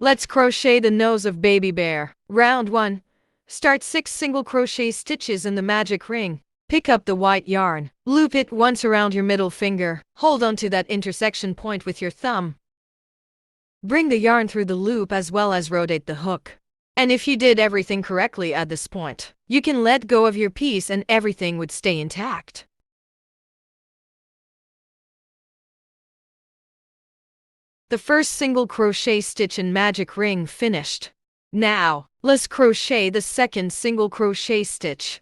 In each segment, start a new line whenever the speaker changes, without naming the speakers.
Let's crochet the nose of baby bear. Round 1. Start 6 single crochet stitches in the magic ring. Pick up the white yarn. Loop it once around your middle finger. Hold on to that intersection point with your thumb. Bring the yarn through the loop as well as rotate the hook. And if you did everything correctly at this point, you can let go of your piece and everything would stay intact. The first single crochet stitch in magic ring finished. Now, let's crochet the second single crochet stitch.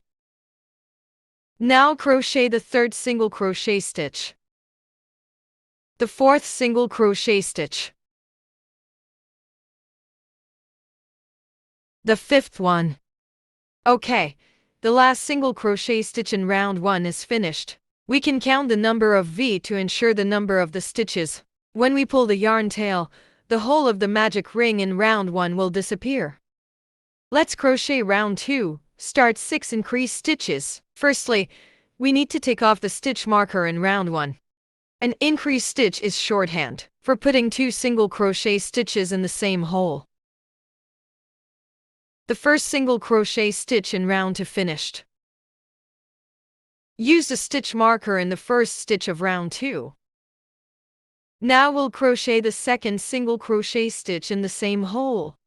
Now crochet the third single crochet stitch. The fourth single crochet stitch. The fifth one. Okay, the last single crochet stitch in round 1 is finished. We can count the number of V to ensure the number of the stitches. When we pull the yarn tail, the whole of the magic ring in round 1 will disappear. Let's crochet round 2, start 6 increased stitches. Firstly, we need to take off the stitch marker in round 1. An increased stitch is shorthand for putting 2 single crochet stitches in the same hole. The first single crochet stitch in round 2 finished. Use the stitch marker in the first stitch of round 2. Now we'll crochet the second single crochet stitch in the same hole.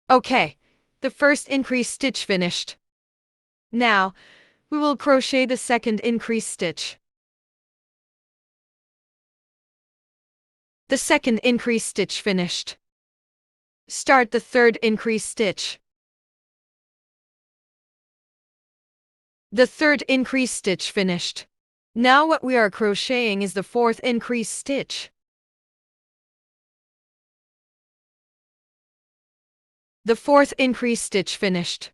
Okay, the first increased stitch finished. Now, we will crochet the second increased stitch. The second increased stitch finished. Start the third increased stitch. The third increased stitch finished. Now what we are crocheting is the fourth increased stitch. The fourth increased stitch finished.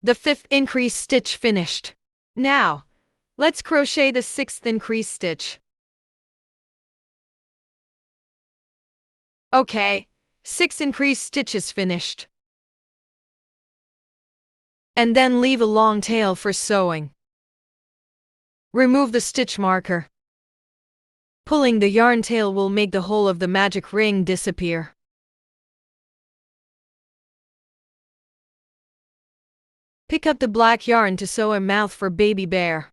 The fifth increased stitch finished. Now, let's crochet the sixth increased stitch. Okay, 6 increased stitches finished. And then leave a long tail for sewing. Remove the stitch marker. Pulling the yarn tail will make the whole of the magic ring disappear. Pick up the black yarn to sew a mouth for baby bear.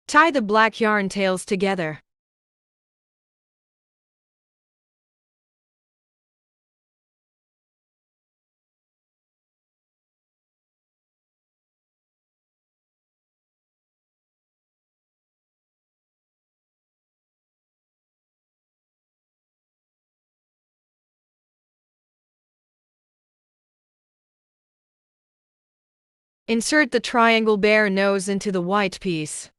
Tie the black yarn tails together. Insert the triangle bear nose into the white piece.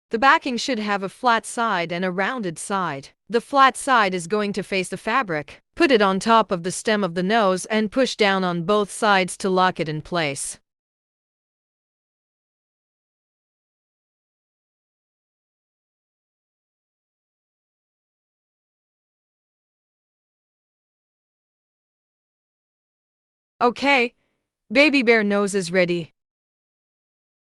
The backing should have a flat side and a rounded side. The flat side is going to face the fabric. Put it on top of the stem of the nose and push down on both sides to lock it in place. Okay, baby bear nose is ready.